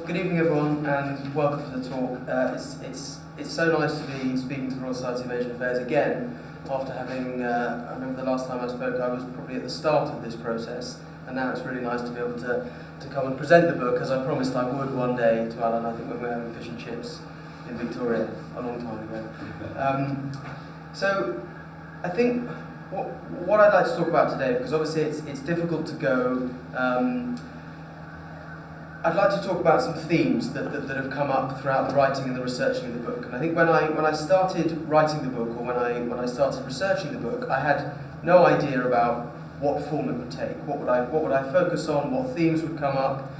good evening everyone, and welcome to the talk. It's so nice to be speaking to the Royal Society of Asian Affairs again, after having, I remember the last time I spoke, I was probably at the start of this process, and now it's really nice to be able to come and present the book, as I promised I would one day to Alan, I think when we were having fish and chips in Victoria, a long time ago. So, I think what I'd like to talk about today, because obviously it's difficult to go, I'd like to talk about some themes that have come up throughout the writing and the researching of the book. And I think when I started writing the book, or when I started researching the book, I had no idea about what form it would take. What would I focus on? What themes would come up?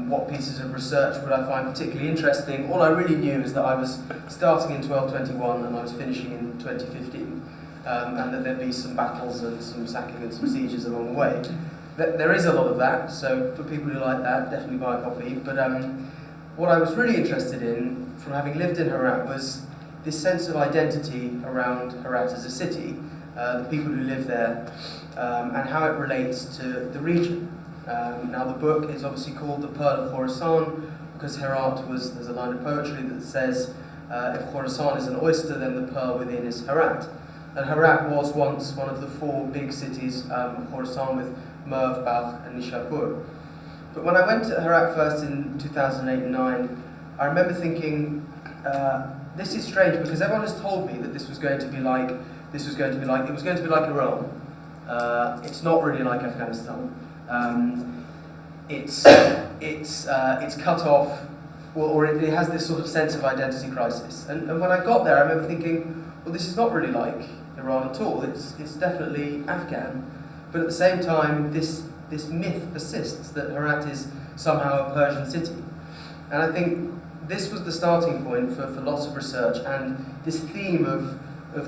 What pieces of research would I find particularly interesting? All I really knew is that I was starting in 1221 and I was finishing in 2015, and that there'd be some battles and some sacking and some sieges along the way. There is a lot of that, so for people who like that, definitely buy a copy. But what I was really interested in, from having lived in Herat, was this sense of identity around Herat as a city, the people who live there, and how it relates to the region. Now the book is obviously called The Pearl of Khorasan, because Herat was, there's a line of poetry that says, if Khorasan is an oyster, then the pearl within is Herat. And Herat was once one of the four big cities of Khorasan, with Merv, Balkh and Nishapur. But when I went to Herat first in 2008 and 9, I remember thinking, this is strange, because everyone has told me that it was going to be like Iran. It's not really like Afghanistan. It's cut off, or it has this sort of sense of identity crisis. And when I got there, I remember thinking, well, this is not really like Iran at all. It's definitely Afghan. But at the same time, this myth persists that Herat is somehow a Persian city. And I think this was the starting point for lots of research, and this theme of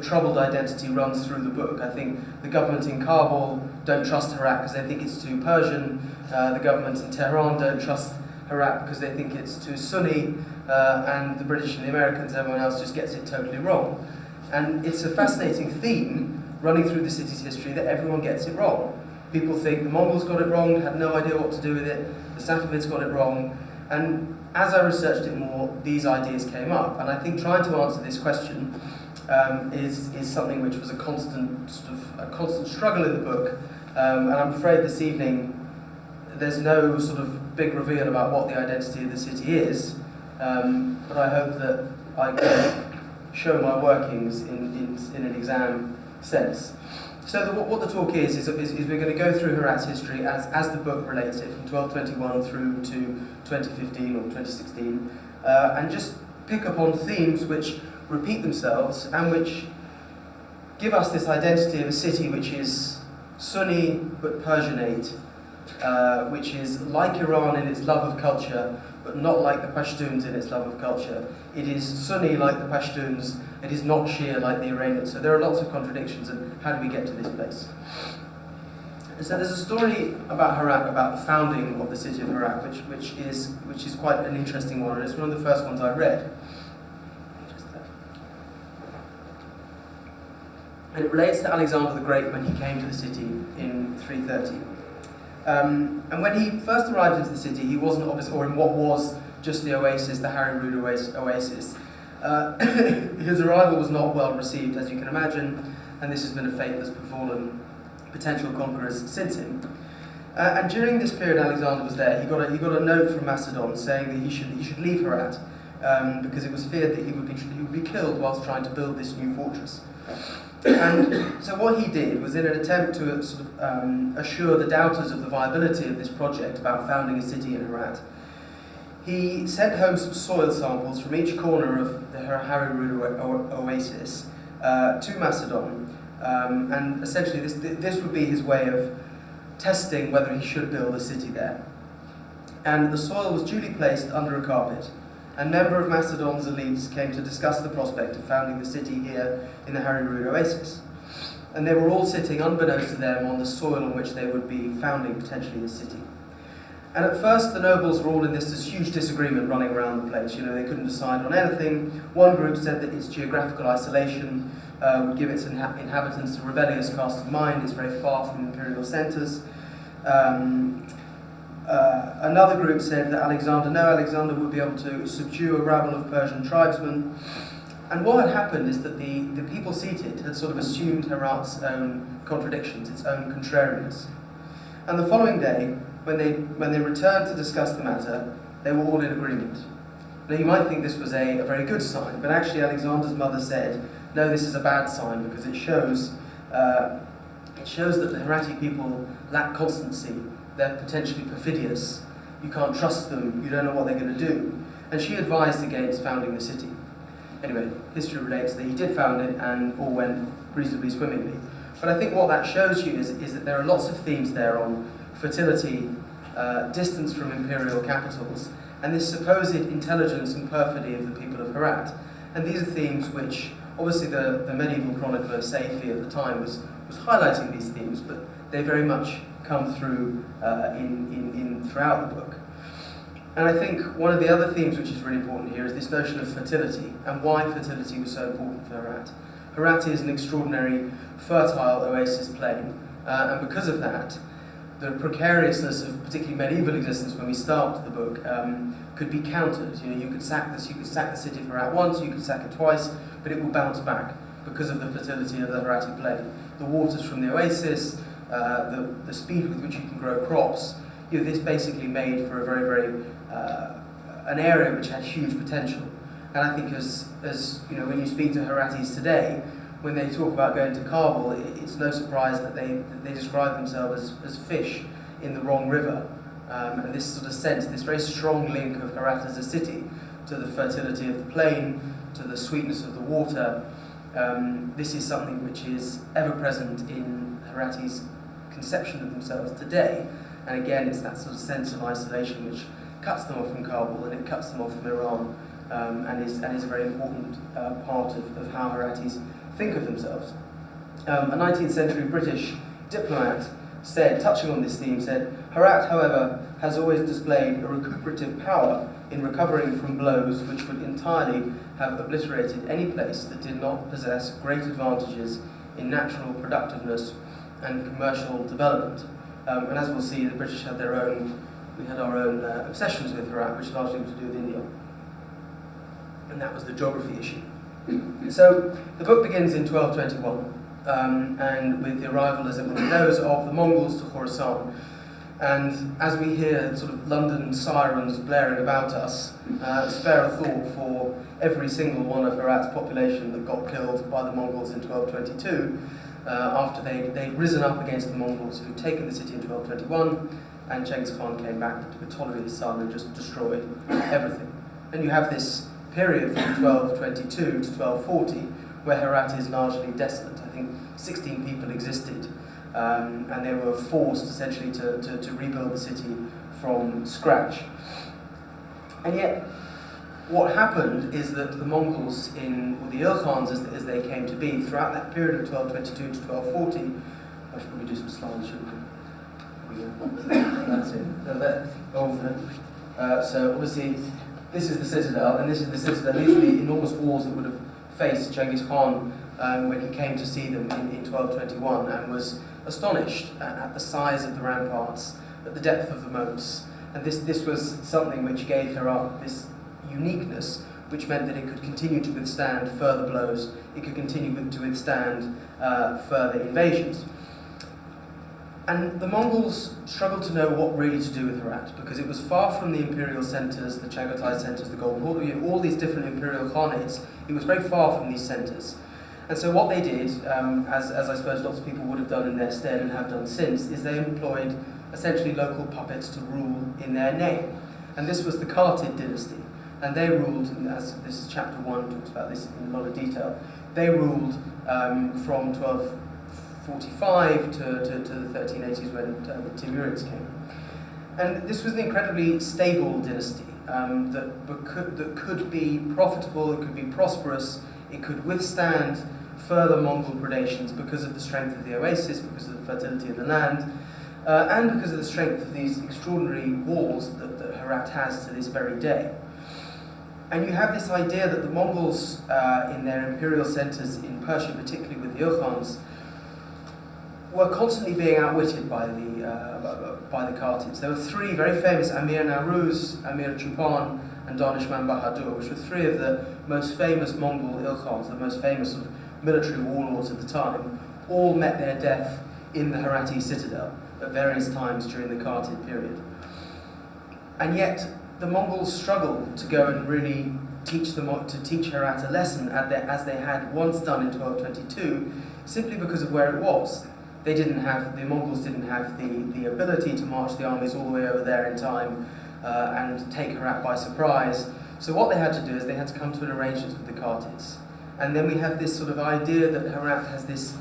troubled identity runs through the book. I think the government in Kabul don't trust Herat because they think it's too Persian. The government in Tehran don't trust Herat because they think it's too Sunni, and the British and the Americans, everyone else just gets it totally wrong. And it's a fascinating theme running through the city's history that everyone gets it wrong. People think the Mongols got it wrong, had no idea what to do with it, the Safavids got it wrong, and as I researched it more, these ideas came up. And I think trying to answer this question is something which was a constant struggle in the book, and I'm afraid this evening there's no sort of big reveal about what the identity of the city is, but I hope that I can show my workings in an exam sense. So what the talk is we're going to go through Herat's history as the book relates it, from 1221 through to 2015 or 2016, and just pick up on themes which repeat themselves and which give us this identity of a city which is Sunni but Persianate, which is like Iran in its love of culture, but not like the Pashtuns in its love of culture. It is Sunni like the Pashtuns, it is not Shia like the Iranians. So there are lots of contradictions, and how do we get to this place? And so there's a story about Herat, about the founding of the city of Herat, which is quite an interesting one, and it's one of the first ones I read. And it relates to Alexander the Great when he came to the city in 330. And when he first arrived into the city, he wasn't obviously, or in what was just the oasis, the Harry Rood oasis. His arrival was not well received, as you can imagine, and this has been a fate that's befallen potential conquerors since him. And during this period Alexander was there, he got a note from Macedon saying that he should leave Herat, because it was feared that he would be killed whilst trying to build this new fortress. And so what he did was, in an attempt to sort of assure the doubters of the viability of this project about founding a city in Herat, he sent home some soil samples from each corner of the Harry Rood oasis to Macedon, and essentially this would be his way of testing whether he should build a city there. And the soil was duly placed under a carpet. A number of Macedon's elites came to discuss the prospect of founding the city here in the Harry Rood oasis. And they were all sitting, unbeknownst to them, on the soil on which they would be founding potentially a city. And at first the nobles were all in this huge disagreement running around the place. You know, they couldn't decide on anything. One group said that its geographical isolation would give its inhabitants a rebellious cast of mind. It's very far from imperial centres. Another group said that Alexander would be able to subdue a rabble of Persian tribesmen. And what had happened is that the people seated had sort of assumed Herat's own contradictions, its own contrariness. And the following day, when they returned to discuss the matter, they were all in agreement. Now you might think this was a very good sign, but actually Alexander's mother said, no, this is a bad sign because it shows that the Herati people lack constancy, they're potentially perfidious, you can't trust them, you don't know what they're going to do. And she advised against founding the city. Anyway, history relates that he did found it and all went reasonably swimmingly. But I think what that shows you is that there are lots of themes there on fertility, distance from imperial capitals, and this supposed intelligence and perfidy of the people of Herat. And these are themes which, obviously the medieval chronicler Saifi at the time was highlighting these themes, but they very much come through throughout the book. And I think one of the other themes which is really important here is this notion of fertility, and why fertility was so important for Herat. Herat is an extraordinary fertile oasis plain, and because of that, the precariousness of particularly medieval existence when we start the book could be countered. You know, you could sack the city of Herat once, you could sack it twice, but it will bounce back because of the fertility of the Herati plain. The waters from the oasis, the speed with which you can grow crops. You know, this basically made for a very an area which had huge potential. And I think as you know, when you speak to Heratis today, when they talk about going to Kabul, it's no surprise that they describe themselves as fish in the wrong river. And this sort of sense, this very strong link of Herat as a city to the fertility of the plain, to the sweetness of the water. This is something which is ever present in Heratis' conception of themselves today. And again, it's that sort of sense of isolation which cuts them off from Kabul and it cuts them off from Iran, and is a very important part of how Heratis think of themselves. A 19th century British diplomat said, touching on this theme, said, Herat, however, has always displayed a recuperative power in recovering from blows which would entirely have obliterated any place that did not possess great advantages in natural productiveness and commercial development. And as we'll see, the British had our own obsessions with Herat, which largely was to do with India. And that was the geography issue. So the book begins in 1221, and with the arrival, as everyone knows, of the Mongols to Khorasan. And as we hear sort of London sirens blaring about us, spare a thought for every single one of Herat's population that got killed by the Mongols in 1222, after they'd risen up against the Mongols who'd taken the city in 1221, and Chingiz Khan came back with Ptolemy his son and just destroyed everything. And you have this period from 1222 to 1240 where Herat is largely desolate. I think 16 people existed, and they were forced essentially to rebuild the city from scratch. And yet, what happened is that the Mongols, or the Ilkhans as they came to be, throughout that period of 1222 to 1240, I should probably do some slides, shouldn't I? That's it. So obviously, this is the citadel, and this is the citadel. These are the enormous walls that would have faced Chingiz Khan when he came to see them in 1221, and was astonished at the size of the ramparts, at the depth of the moats. And this was something which gave Herat this uniqueness, which meant that it could continue to withstand further blows, it could continue to withstand further invasions. And the Mongols struggled to know what really to do with Herat, because it was far from the imperial centres, the Chagatai centres, the Golden Horde, all these different imperial khanates. It was very far from these centres. And so what they did, as I suppose lots of people would have done in their stead and have done since, is they employed essentially local puppets to rule in their name. And this was the Khatid dynasty. And they ruled, as this is chapter 1, talks about this in a lot of detail, they ruled from 1245 to the 1380s when the Timurids came. And this was an incredibly stable dynasty that could be profitable, it could be prosperous, it could withstand further Mongol predations because of the strength of the oasis, because of the fertility of the land, and because of the strength of these extraordinary walls that Herat has to this very day. And you have this idea that the Mongols, in their imperial centres in Persia, particularly with the Ilkhans, were constantly being outwitted by the Kartids. There were three very famous, Amir Nawruz, Amir Chupan, and Danishman Bahadur, which were three of the most famous Mongol Ilkhans, the most famous sort of military warlords at the time, all met their death in the Herat Citadel at various times during the Kartid period. And yet, the Mongols struggled to go and really teach Herat a lesson as they had once done in 1222, simply because of where it was. The Mongols didn't have the ability to march the armies all the way over there in time and take Herat by surprise. So what they had to do is they had to come to an arrangement with the Kartids. And then we have this sort of idea that Herat has this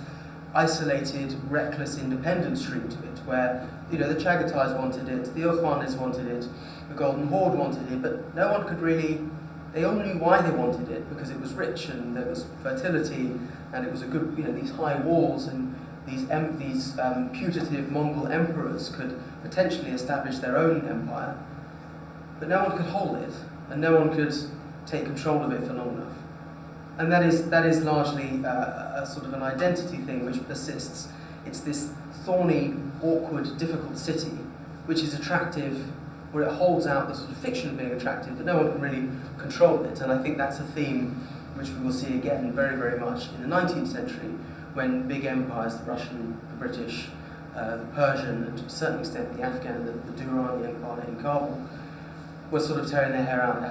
isolated, reckless independent streak to it, where the Chagatais wanted it, the Ilkhanis wanted it, the Golden Horde wanted it, but no one could really. They all knew why they wanted it, because it was rich and there was fertility and it was a good, these high walls, and these putative Mongol emperors could potentially establish their own empire, but no one could hold it and no one could take control of it for long enough. And that is largely a sort of an identity thing which persists. It's this thorny, awkward, difficult city which is attractive, where it holds out the sort of fiction of being attractive, but no one can really control it. And I think that's a theme which we will see again very, very much in the 19th century, when big empires, the Russian, the British, the Persian, and to a certain extent the Afghan, the Durrani Empire in Kabul, were sort of tearing their hair out,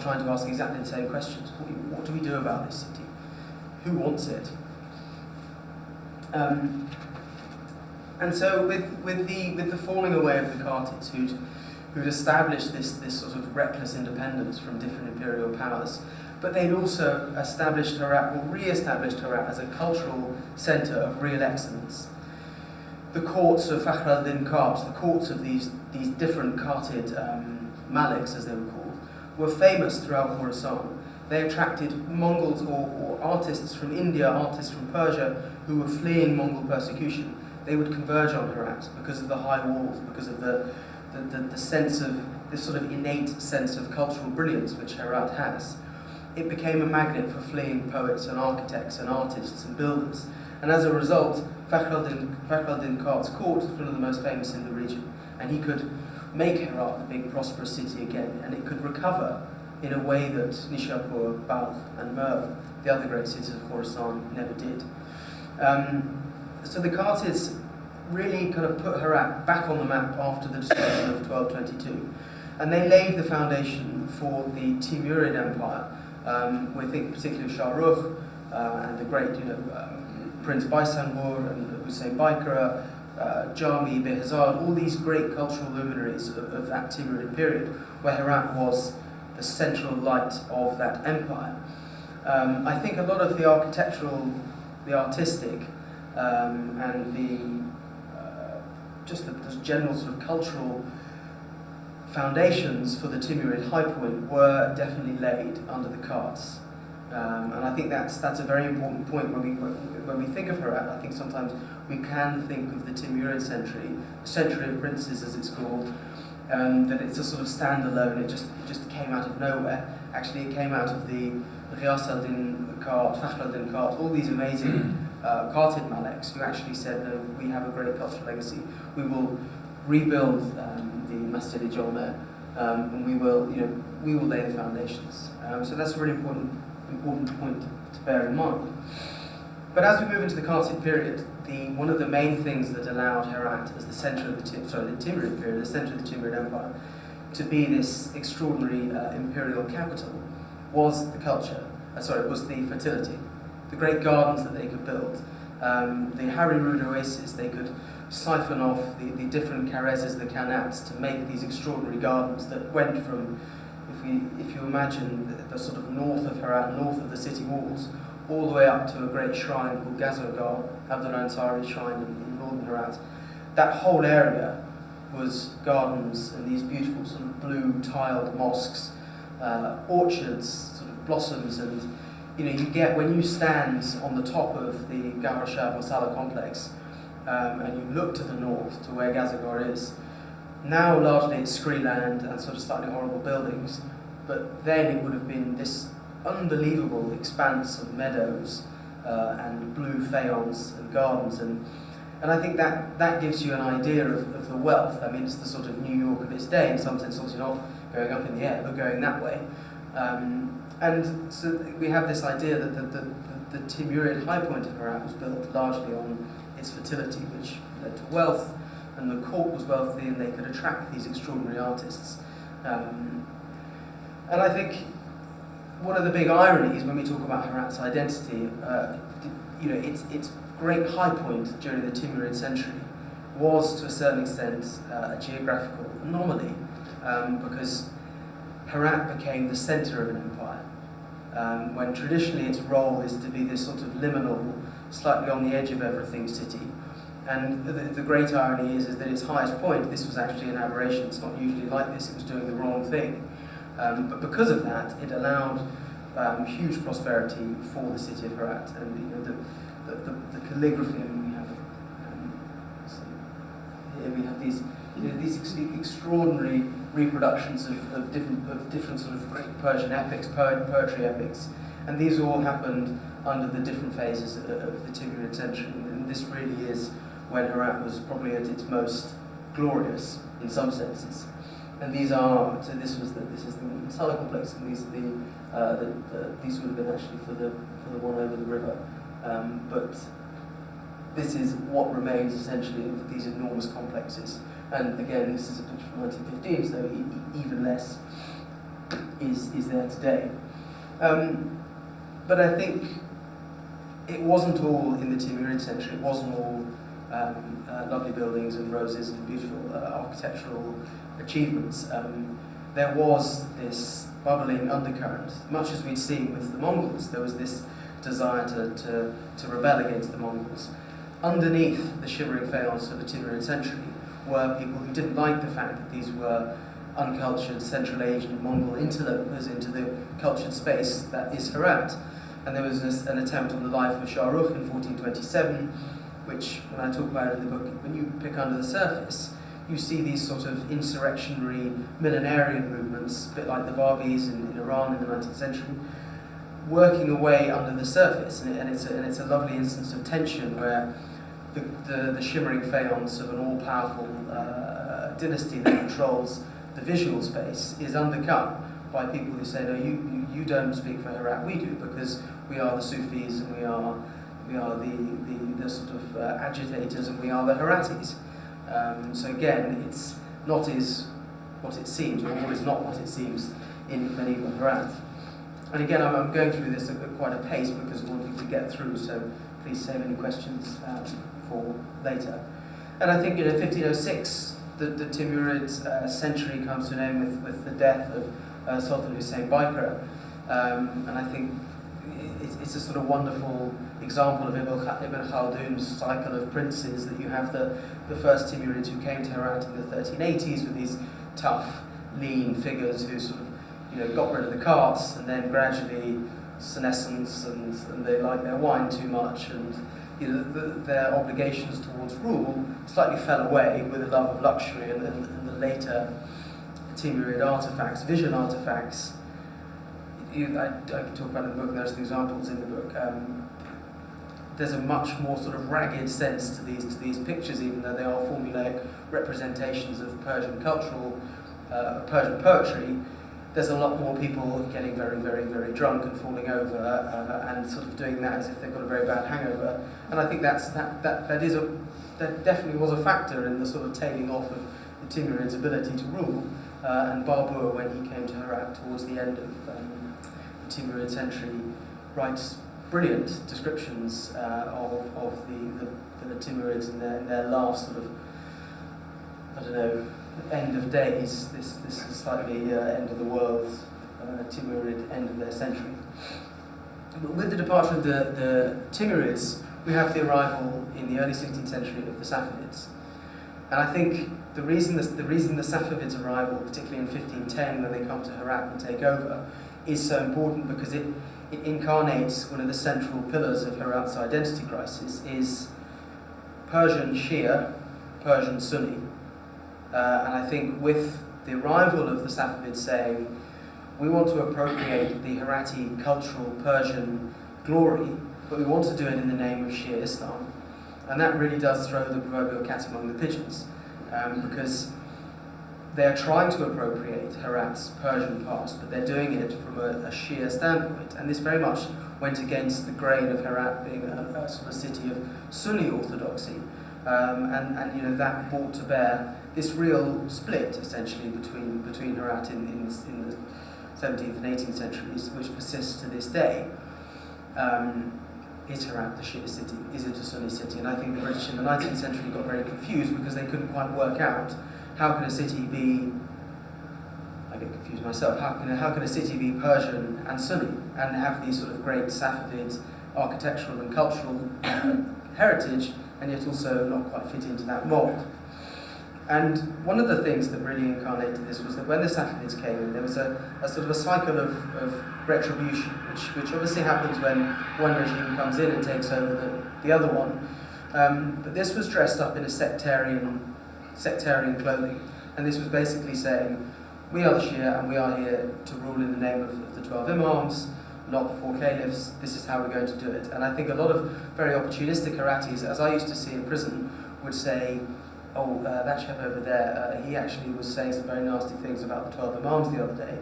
trying to ask exactly the same questions. What do we do about this city? Who wants it? And so with the falling away of the Kartids, who'd established this sort of reckless independence from different imperial powers, but they'd also established Herat, or re-established Herat, as a cultural centre of real excellence. The courts of Fakhr al-Din Kart, the courts of these different Kartid Maliks, as they were called, were famous throughout Khorasan. They attracted Mongols or artists from India, artists from Persia, who were fleeing Mongol persecution. They would converge on Herat because of the high walls, because of the sense of, this sort of innate sense of cultural brilliance which Herat has. It became a magnet for fleeing poets and architects and artists and builders. And as a result, Fakhr al-Din Kart's court was one of the most famous in the region. And he could make Herat a big prosperous city again, and it could recover in a way that Nishapur, Balkh and Merv, the other great cities of Khorasan, never did. So the Kartids really kind of put Herat back on the map after the destruction of 1222. And they laid the foundation for the Timurid Empire. We think particularly of Shah Rukh and the great Prince Baysanbur and Hussein Baikara, Jami, Behzad, all these great cultural luminaries of that Timurid period, where Herat was the central light of that empire. I think a lot of the architectural, the artistic, and the general sort of cultural foundations for the Timurid high point were definitely laid under the Karts. And I think that's a very important point when we think of Herat. I think sometimes we can think of the Timurid century, the century of princes as it's called, that it's a sort of standalone, it just came out of nowhere. Actually it came out of the Ghiyas al-Din Kart, Fakhr al-Din Kart, all these amazing Kartid Maleks who actually said, no, we have a great cultural legacy, we will rebuild the Masjid-i-Jome, and we will lay the foundations. So that's a really important point to bear in mind. But as we move into the Kartid period, one of the main things that allowed Herat as the centre of the Timurid period, the centre of the Timurid Empire, to be this extraordinary imperial capital was the culture. Was the fertility, the great gardens that they could build, the Harirud oasis. They could siphon off the different karezes, the kanats, to make these extraordinary gardens that went from, if you imagine the sort of north of Herat, north of the city walls, all the way up to a great shrine called Gazorgar, Abdul Ansari shrine in northern Herat. That whole area was gardens and these beautiful sort of blue tiled mosques, orchards, sort of blossoms, and you get, when you stand on the top of the Gawhar Shah Masala complex and you look to the north to where Gazorgar is, now largely it's scree land and sort of slightly horrible buildings, but then it would have been this unbelievable expanse of meadows and blue faience and gardens, and And I think that gives you an idea of the wealth. I mean, it's the sort of New York of its day, in some sense, obviously not going up in the air, but going that way. And so we have this idea that the Timurid high point of Herat was built largely on its fertility, which led to wealth, and the court was wealthy and they could attract these extraordinary artists. And I think one of the big ironies when we talk about Herat's identity, its great high point during the Timurid century was to a certain extent a geographical anomaly, because Herat became the centre of an empire, when traditionally its role is to be this sort of liminal, slightly on the edge of everything city. And the great irony is that its highest point, this was actually an aberration. It's not usually like this, it was doing the wrong thing. But because of that, it allowed huge prosperity for the city of Herat. And the calligraphy, I mean, we have these extraordinary reproductions of different sort of great Persian epics, poetry epics, and these all happened under the different phases of the Timurid century. And this really is when Herat was probably at its most glorious in some senses. And these are, so this is the Masala complex, and these are these would have been actually for the one over the river, but this is what remains essentially of these enormous complexes. And again, this is a picture from 1915, so even less is there today. But I think it wasn't all in the Timurid century. It wasn't all lovely buildings and roses and beautiful architectural achievements. There was this bubbling undercurrent, much as we'd seen with the Mongols. There was this desire to rebel against the Mongols. Underneath the shimmering faience of the Timurid century were people who didn't like the fact that these were uncultured Central Asian Mongol interlopers into the cultured space that is Herat. And there was an attempt on the life of Shah Rukh in 1427, which, when I talk about it in the book, when you pick under the surface, you see these sort of insurrectionary millenarian movements, a bit like the Barbis in Iran in the 19th century, working away under the surface. And it's a lovely instance of tension where the shimmering faience of an all-powerful dynasty that controls the visual space is undercut by people who say, no, you don't speak for Herat, we do, because we are the Sufis and we are the sort of agitators, and we are the Heratis. So again, it's not what it seems, or what is not what it seems in medieval Herat. And again, I'm going through this at quite a pace because I want you to get through, so please save any questions for later. And I think 1506, the Timurid century comes to an end with the death of Sultan Hussein Baikar. And I think it's a sort of wonderful example of Ibn Khaldun's cycle of princes, that you have the first Timurids who came to Herat in the 1380s with these tough, lean figures who sort of got rid of the carts, and then gradually senescence, and they like their wine too much, and their obligations towards rule slightly fell away with a love of luxury, and the later Timurid artifacts, visual artifacts. I can talk about it in the book, and there's some examples in the book. There's a much more sort of ragged sense to these pictures, even though they are formulaic representations of Persian cultural, Persian poetry. There's a lot more people getting very, very, very drunk and falling over, and sort of doing that as if they've got a very bad hangover. And I think that definitely was a factor in the sort of tailing off of the Timurid's ability to rule. And Babur, when he came to Herat towards the end of the Timurid century, writes brilliant descriptions of the Timurids in their last sort of, I don't know, end of days. This is slightly end of the world, Timurid end of their century. But with the departure of the Timurids, we have the arrival in the early 16th century of the Safavids. And I think the reason the Safavids' arrival, particularly in 1510 when they come to Herat and take over, is so important because it incarnates one of the central pillars of Herat's identity crisis, is Persian Shia, Persian Sunni. And I think with the arrival of the Safavids saying, we want to appropriate the Herati cultural Persian glory, but we want to do it in the name of Shia Islam. And that really does throw the proverbial cat among the pigeons, because they're trying to appropriate Herat's Persian past, but they're doing it from a Shia standpoint. And this very much went against the grain of Herat being a sort of city of Sunni orthodoxy. And that brought to bear this real split, essentially, between Herat in the 17th and 18th centuries, which persists to this day. Is Herat the Shia city? Is it a Sunni city? And I think the British in the 19th century got very confused because they couldn't quite work out how can a city be, I get confused myself, how can a city be Persian and Sunni and have these sort of great Safavid architectural and cultural heritage and yet also not quite fit into that mold. And one of the things that really incarnated this was that when the Safavids came in, there was a sort of a cycle of retribution, which obviously happens when one regime comes in and takes over the other one. But this was dressed up in a sectarian clothing, and this was basically saying, we are the Shia and we are here to rule in the name of the 12 Imams, not the 4 caliphs. This is how we're going to do it. And I think a lot of very opportunistic Heratis, as I used to see in prison, would say, oh, that chap over there, he actually was saying some very nasty things about the 12 Imams the other day.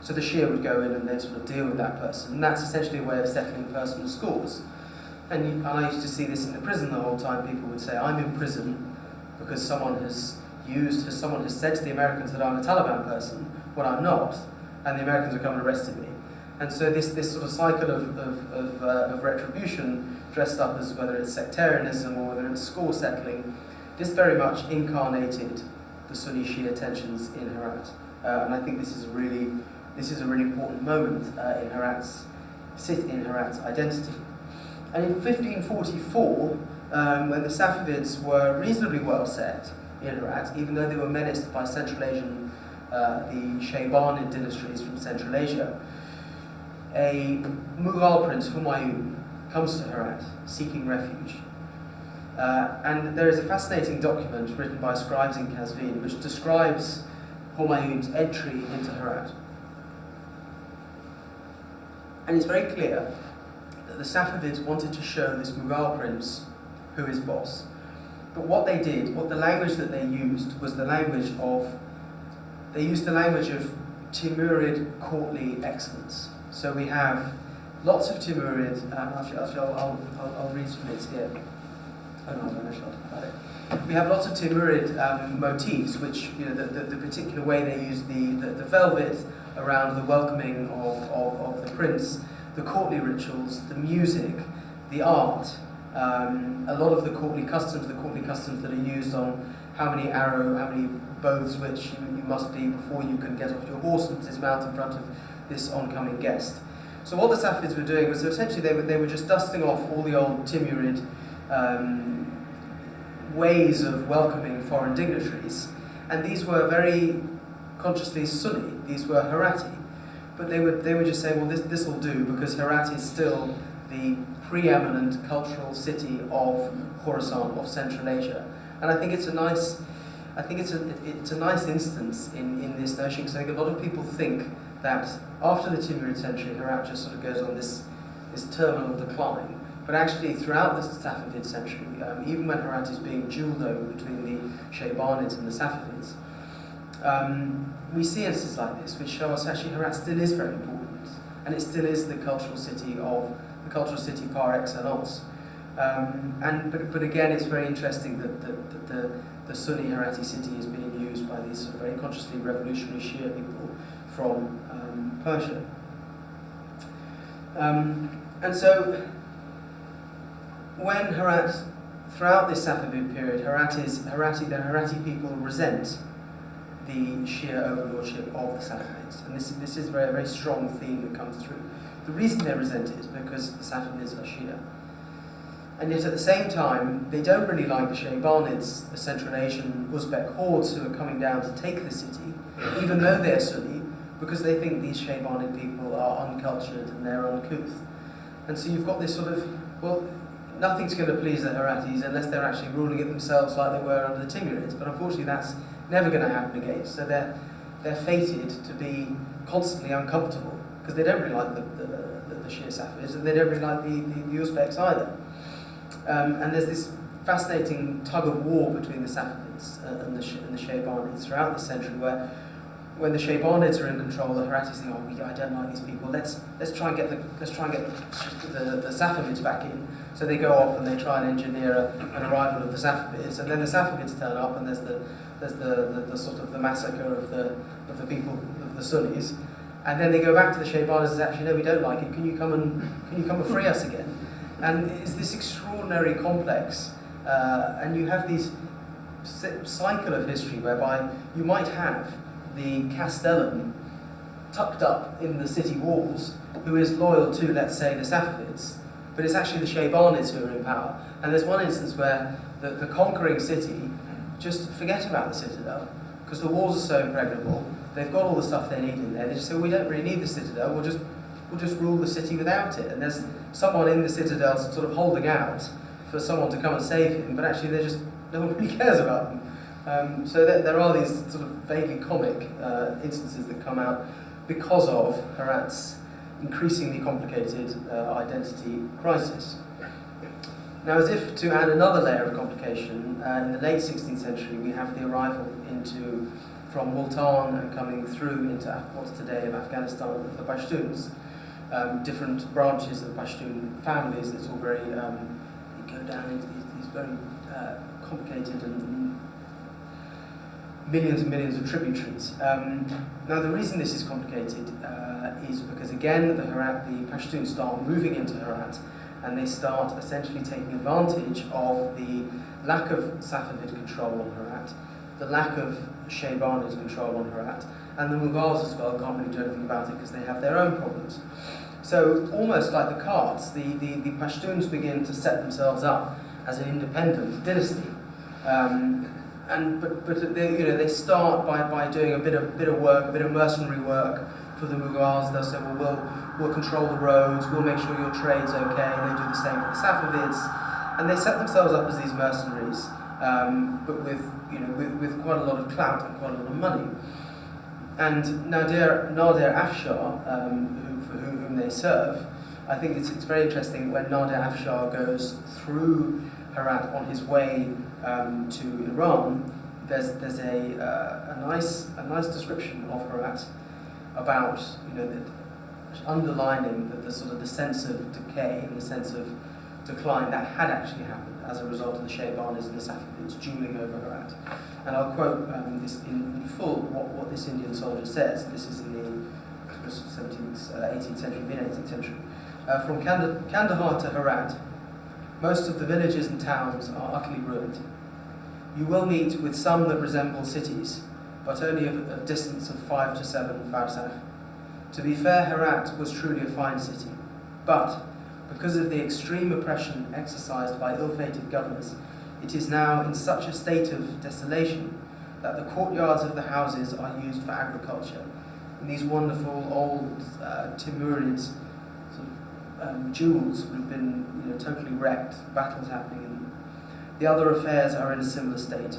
So the Shia would go in and they'd sort of deal with that person. And that's essentially a way of settling personal scores. And I used to see this in the prison the whole time. People would say, I'm in prison because someone has said to the Americans that I'm a Taliban person when I'm not, and the Americans have come and arrested me. And so this sort of cycle of retribution, dressed up as whether it's sectarianism or whether it's score settling, this very much incarnated the Sunni-Shia tensions in Herat. And I think this is a really important moment in Herat's identity. And in 1544, when the Safavids were reasonably well set in Herat, even though they were menaced by Central Asian, the Shaybanid dynasties from Central Asia, a Mughal prince, Humayun, comes to Herat seeking refuge. And there is a fascinating document written by scribes in Qazvin which describes Humayun's entry into Herat. And it's very clear that the Safavids wanted to show this Mughal prince who is boss. But what they did, the language that they used was the language of Timurid courtly excellence. So we have lots of Timurid, I'll read some bits here. Oh no, I'm not about it. We have lots of Timurid motifs, which, the particular way they use the velvet around the welcoming of the prince, the courtly rituals, the music, the art, a lot of the courtly customs that are used on how many bows which you must be before you can get off your horse and dismount in front of this oncoming guest. So what the Safavids were doing was essentially they were just dusting off all the old Timurid ways of welcoming foreign dignitaries, and these were very consciously Sunni, these were Herati, but they would just say, well, this will do because Herat is still the preeminent cultural city of Khorasan, of Central Asia. And I think it's a nice instance in this notion, because I think a lot of people think that after the Timurid century, Herat just sort of goes on this terminal decline. But actually, throughout the Safavid century, even when Herat is being jewelled over between the Shaybanids and the Safavids, we see instances like this which show us actually Herat still is very important, and it still is the cultural city par excellence. But again, it's very interesting that the Sunni Herati city is being used by these sort of very consciously revolutionary Shia people from Persia. And so, when Herat, throughout this Safavid period, the Herati people resent the Shia overlordship of the Safavids, and this is a very, very strong theme that comes through. The reason they resent it is because the Safavids are Shia. And yet at the same time, they don't really like the Shaybanids, the Central Asian Uzbek hordes who are coming down to take the city, even though they're Sunni, because they think these Shaybanid people are uncultured and they're uncouth. And so you've got this sort of, well, nothing's going to please the Heratis unless they're actually ruling it themselves like they were under the Timurids, but unfortunately that's never going to happen again. So they're fated to be constantly uncomfortable, because they don't really like the Shia Safavids, and they don't really like the Uzbeks either. And there's this fascinating tug of war between the Safavids and the Shaybanids throughout this century, where when the Shaybanids are in control, the Heratis think, oh, I don't like these people. Let's try and get the Safavids back in. So they go off and they try and engineer an arrival of the Safavids, and then the Safavids turn up, and there's the sort of the massacre of the people of the Sunnis, and then they go back to the Shaybanids and say, actually, no, we don't like it. Can you come and free us again? And it's this extraordinary complex, and you have these cycle of history whereby you might have the Castellan tucked up in the city walls, who is loyal to, let's say, the Safavids, but it's actually the Shaybanids who are in power. And there's one instance where the conquering city just forget about the citadel, because the walls are so impregnable, they've got all the stuff they need in there, they just say, well, we don't really need the citadel, we'll just rule the city without it. And there's someone in the citadel sort of holding out for someone to come and save him, but actually no one really cares about them. So there are these sort of vaguely comic instances that come out because of Herat's increasingly complicated identity crisis. Now, as if to add another layer of complication, in the late 16th century we have the arrival from Multan and coming through into what's today of Afghanistan of the Pashtuns. Different branches of the Pashtun families, it's all very, you go down into these very complicated and millions of tributaries. Now, the reason this is complicated is because, again, the Pashtuns start moving into Herat, and they start essentially taking advantage of the lack of Safavid control on Herat, the lack of Shaybanid control on Herat, and the Mughals as well can't really do anything about it because they have their own problems. So, almost like the Qarts, the Pashtuns begin to set themselves up as an independent dynasty. But they start by doing a bit of work, a bit of mercenary work for the Mughals. They'll say, well, we'll control the roads, we'll make sure your trade's okay, and they do the same for the Safavids, and they set themselves up as these mercenaries, but with quite a lot of clout and quite a lot of money. And Nadir Afshar, for whom they serve, I think it's very interesting when Nadir Afshar goes through Herat on his way to Iran. There's a nice description of Herat about underlining the sort of the sense of decay and the sense of decline that had actually happened as a result of the Shaybanids and the Safavids dueling over Herat. And I'll quote this in full what this Indian soldier says. This is in the 17th, 18th century, mid-18th century. From Kandahar to Herat, most of the villages and towns are utterly ruined. You will meet with some that resemble cities, but only of a distance of 5 to 7 farsakh. To be fair, Herat was truly a fine city, but because of the extreme oppression exercised by ill-fated governors, it is now in such a state of desolation that the courtyards of the houses are used for agriculture. And these wonderful old Timurid sort of jewels would have been totally wrecked, battles happening, and the other affairs are in a similar state.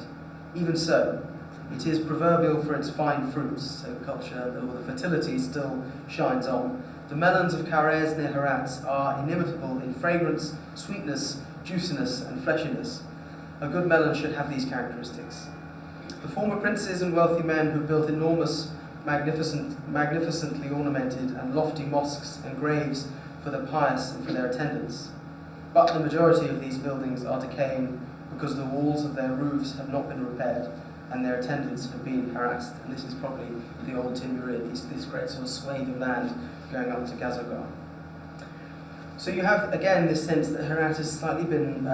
Even so, it is proverbial for its fine fruits, so culture, or the fertility still shines on. The melons of Kharez near Herat are inimitable in fragrance, sweetness, juiciness, and fleshiness. A good melon should have these characteristics. The former princes and wealthy men who built enormous, magnificently ornamented and lofty mosques and graves for the pious and for their attendants. But the majority of these buildings are decaying because the walls of their roofs have not been repaired and their attendants have been harassed. And this is probably the old Timurid, this great sort of swathe of land going up to Gazagar. So you have, again, this sense that Herat has slightly been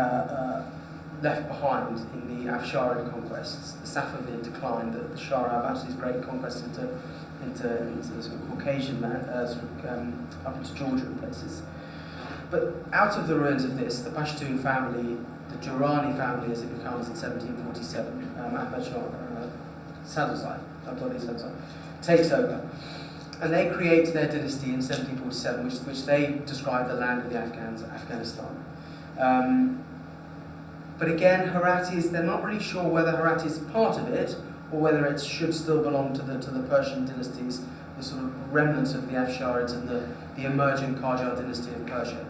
left behind in the Afsharid conquests, the Safavid decline, the Shah Abbasi's great conquest into the sort of Caucasian land, up into Georgia and places. But out of the ruins of this, the Pashtun family, the Durrani family as it becomes in 1747, Ahmad Shah Saduzai, takes over. And they create their dynasty in 1747, which they describe the land of the Afghans, Afghanistan. But again, they're not really sure whether Herat is part of it, or whether it should still belong to the Persian dynasties, the sort of remnants of the Afsharids and the emerging Qajar dynasty of Persia.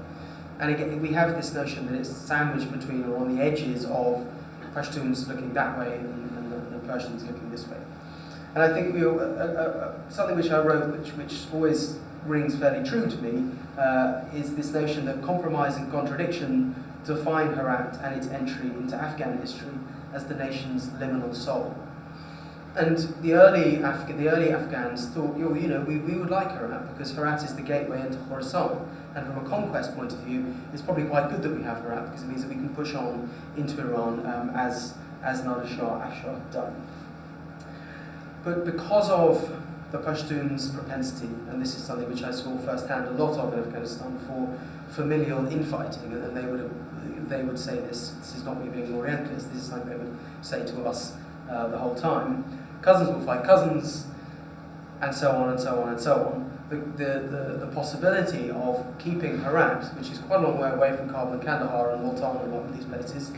And again, we have this notion that it's sandwiched between or on the edges of Pashtuns looking that way and the Persians looking this way. And I think something which I wrote, which always rings fairly true to me, is this notion that compromise and contradiction define Herat and its entry into Afghan history as the nation's liminal soul. And the early Afghans thought, we would like Herat because Herat is the gateway into Khorasan. And from a conquest point of view, it's probably quite good that we have Herat because it means that we can push on into Iran as Nader Shah Afshar had done. But because of the Pashtuns' propensity, and this is something which I saw firsthand a lot of in Afghanistan, for familial infighting, and they would say this is not me being Orientalist, this is something they would say to us the whole time. Cousins will fight cousins, and so on and so on and so on. The possibility of keeping Herat, which is quite a long way away from Kabul and Kandahar and Multan and a lot of these places,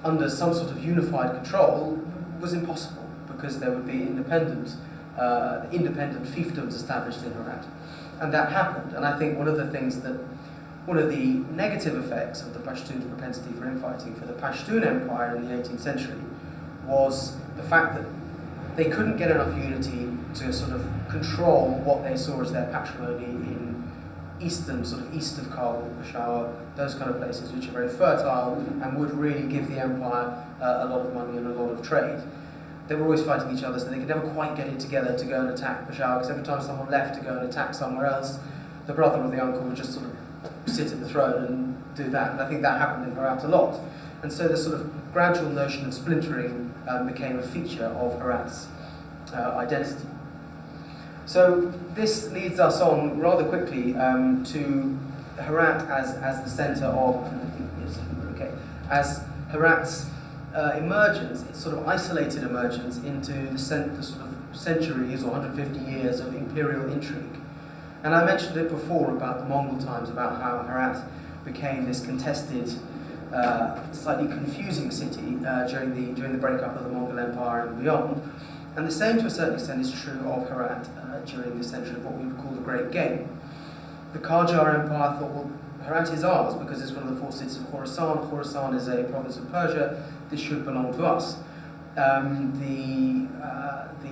under some sort of unified control was impossible, because there would be independent fiefdoms established in Herat. And that happened. And I think one of the negative effects of the Pashtuns' propensity for infighting for the Pashtun Empire in the 18th century was the fact that they couldn't get enough unity to sort of control what they saw as their patrimony in east of Kabul, Peshawar, those kind of places which are very fertile and would really give the empire a lot of money and a lot of trade. They were always fighting each other, so they could never quite get it together to go and attack Peshawar, because every time someone left to go and attack somewhere else, the brother or the uncle would just sort of sit at the throne and do that. And I think that happened in Herat a lot. And so the sort of gradual notion of splintering became a feature of Herat's identity. So this leads us on rather quickly to Herat as the centre of, as Herat's emergence, its sort of isolated emergence into the sort of centuries or 150 years of imperial intrigue. And I mentioned it before about the Mongol times, about how Herat became this contested, slightly confusing city during the breakup of the Mongol Empire and beyond. And the same, to a certain extent, is true of Herat during the century of what we would call the Great Game. The Qajar Empire thought, well, Herat is ours because it's one of the four cities of Khorasan. Khorasan is a province of Persia. This should belong to us. The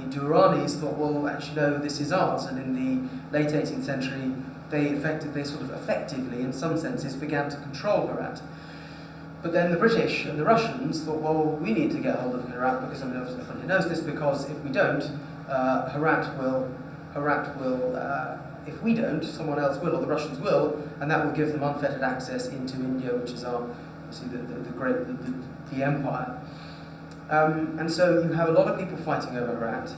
Duranis thought, well, actually, no, this is ours. And in the late 18th century, they sort of effectively, in some senses, began to control Herat. But then the British and the Russians thought, well, we need to get hold of Herat because everyone knows this, because if we don't, Herat will, if we don't, someone else will, or the Russians will, and that will give them unfettered access into India, which is obviously the empire. And so you have a lot of people fighting over Herat,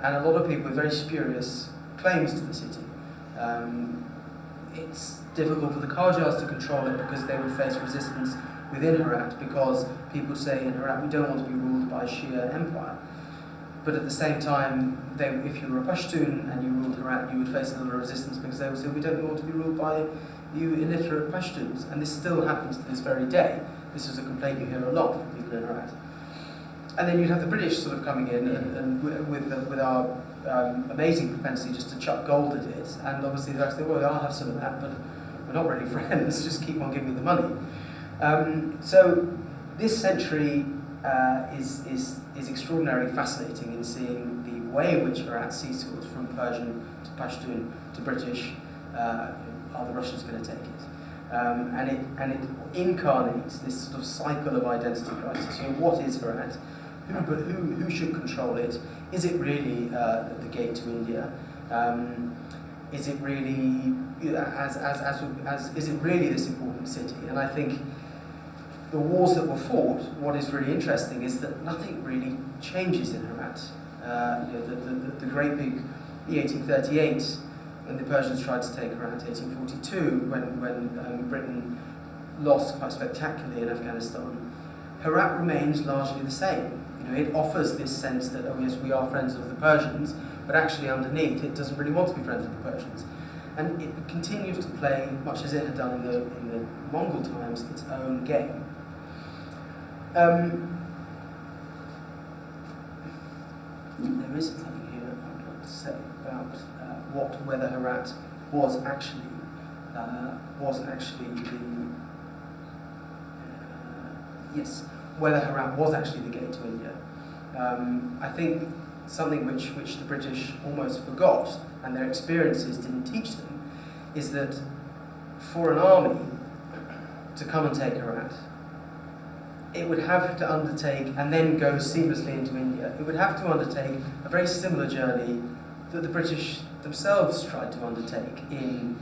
and a lot of people with very spurious claims to the city. It's difficult for the Qajars to control it because they would face resistance within Herat, because people say in Herat we don't want to be ruled by a Shia empire. But at the same time, if you were a Pashtun and you ruled Herat, you would face a little resistance because they would say we don't want to be ruled by you illiterate Pashtuns. And this still happens to this very day. This is a complaint you hear a lot from people in Herat. And then you'd have the British sort of coming in and with our amazing propensity just to chuck gold at it. And obviously they'll say, well, I'll have some of that, but we're not really friends, just keep on giving me the money. So this century is extraordinarily fascinating in seeing the way in which Herat seesaws from Persian to Pashtun to British. Are the Russians going to take it? And it incarnates this sort of cycle of identity crisis. What is Herat? Who should control it? Is it really the gate to India? Is it really is it really this important city? And I think the wars that were fought, what is really interesting is that nothing really changes in Herat. The great big, the 1838, when the Persians tried to take Herat, 1842, when Britain lost quite spectacularly in Afghanistan, Herat remains largely the same. It offers this sense that, oh yes, we are friends of the Persians, but actually underneath it doesn't really want to be friends with the Persians. And it continues to play, much as it had done in the Mongol times, its own game. There is something here I'd like to say about whether Herat was actually wasn't actually whether Herat was actually the gate to India. I think something which the British almost forgot, and their experiences didn't teach them, is that for an army to come and take Herat, it would have to undertake, and then go seamlessly into India, it would have to undertake a very similar journey that the British themselves tried to undertake in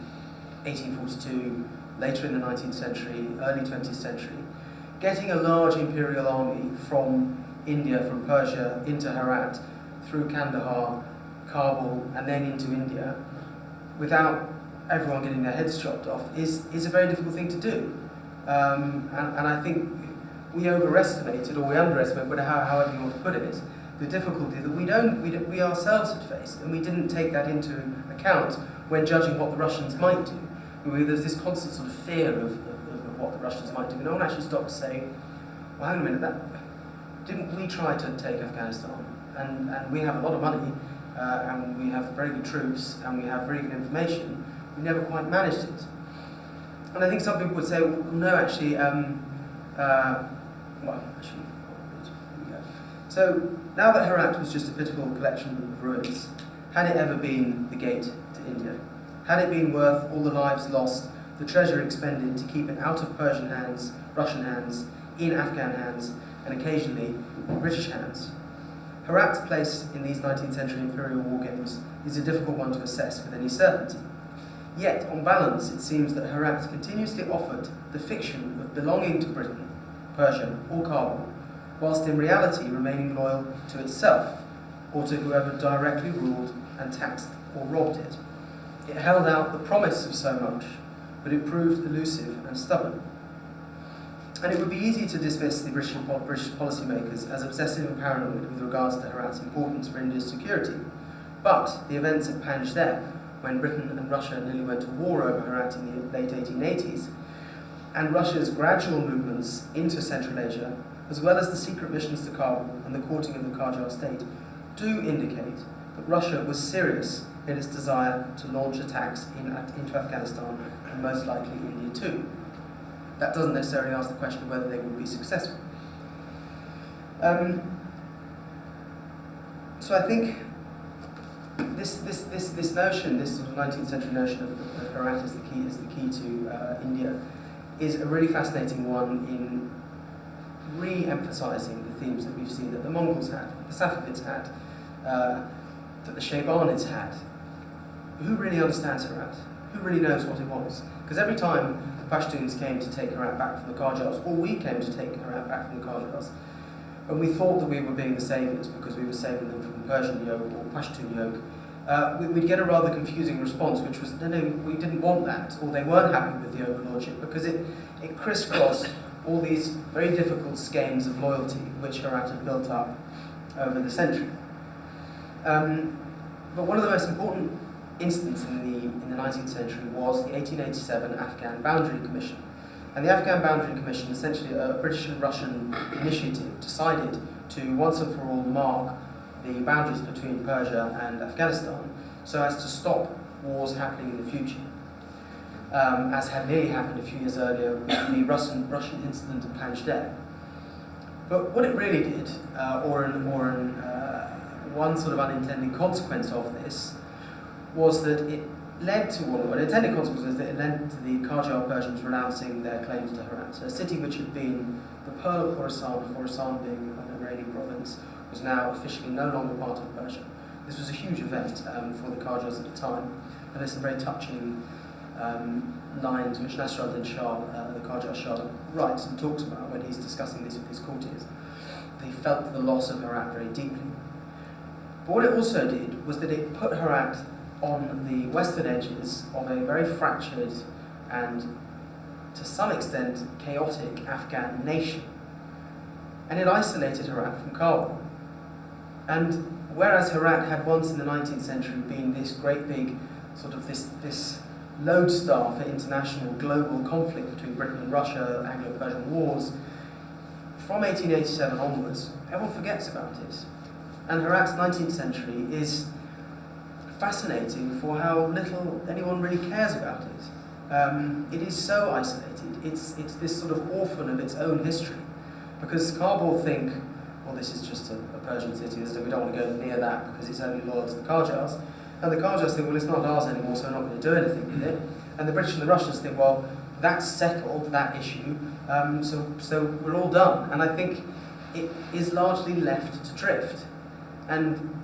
1842, later in the 19th century, early 20th century, getting a large imperial army from India, from Persia, into Herat, through Kandahar, Kabul, and then into India, without everyone getting their heads chopped off, is a very difficult thing to do. And I think we overestimated, or we underestimated, however you want to put it, the difficulty that we ourselves had faced, and we didn't take that into account when judging what the Russians might do. There's this constant sort of fear of what the Russians might do. No one actually stopped to say, well, hang on a minute, didn't we try to take Afghanistan? And we have a lot of money, and we have very good troops, and we have very good information. We never quite managed it. And I think some people would say, well, no, actually, so now that Herat was just a pitiful collection of ruins, had it ever been the gate to India? Had it been worth all the lives lost, the treasure expended to keep it out of Persian hands, Russian hands, in Afghan hands, and occasionally British hands? Herat's place in these 19th century imperial war games is a difficult one to assess with any certainty. Yet, on balance, it seems that Herat continuously offered the fiction of belonging to Britain, Persia, or Kabul, whilst in reality remaining loyal to itself, or to whoever directly ruled and taxed or robbed it. It held out the promise of so much, but it proved elusive and stubborn. And it would be easy to dismiss the British policymakers as obsessive and paranoid with regards to Herat's importance for India's security. But the events at Panjshir, when Britain and Russia nearly went to war over Herat in the late 1880s, and Russia's gradual movements into Central Asia, as well as the secret missions to Kabul and the courting of the Qajar state, do indicate that Russia was serious in its desire to launch attacks into Afghanistan, and most likely India too. That doesn't necessarily ask the question of whether they would be successful. So I think this notion, this sort of 19th century notion of Herat as the key to India, is a really fascinating one in re-emphasising the themes that we've seen that the Mongols had, the Safavids had, that the Shaybanids had. Who really understands Herat? Who really knows what it was? Because every time the Pashtuns came to take Herat back from the Qajars, or we came to take Herat back from the Qajars, and we thought that we were being the saviours because we were saving them from Persian yoke or Pashtun yoke, we'd get a rather confusing response, which was, no, we didn't want that, or they weren't happy with the overlordship, because it crisscrossed all these very difficult skeins of loyalty which Herat had built up over the century. But one of the most important incidents in the 19th century was the 1887 Afghan Boundary Commission. And the Afghan Boundary Commission, essentially a British and Russian initiative, decided to once and for all mark the boundaries between Persia and Afghanistan so as to stop wars happening in the future, as had nearly happened a few years earlier with the Russian incident at Panjshir. But what it really did, one sort of unintended consequence of this, was that it led to what intended consequence was that it led to the Qajar Persians renouncing their claims to Herat. So a city which had been the pearl of Khorasan being a reigning province, was now officially no longer part of Persia. This was a huge event for the Qajars at the time, and there's some very touching lines which Nasruddin Shah, the Qajar Shah, writes and talks about when he's discussing this with his courtiers. They felt the loss of Herat very deeply. But what it also did was that it put Herat on the western edges of a very fractured and, to some extent, chaotic Afghan nation. And it isolated Herat from Kabul. And whereas Herat had once in the 19th century been this great big, sort of this lodestar for international global conflict between Britain and Russia, Anglo-Persian wars, from 1887 onwards, everyone forgets about it. And Herat's 19th century is fascinating for how little anyone really cares about it. it is so isolated. It's this sort of orphan of its own history. Because Kabul think, well, this is just a Persian city, so we don't want to go near that because it's only loyal to the Qajars. And the Qajars think, well, it's not ours anymore, so we're not going to do anything with it. And the British and the Russians think, well, that's settled, that issue, so we're all done. And I think it is largely left to drift. And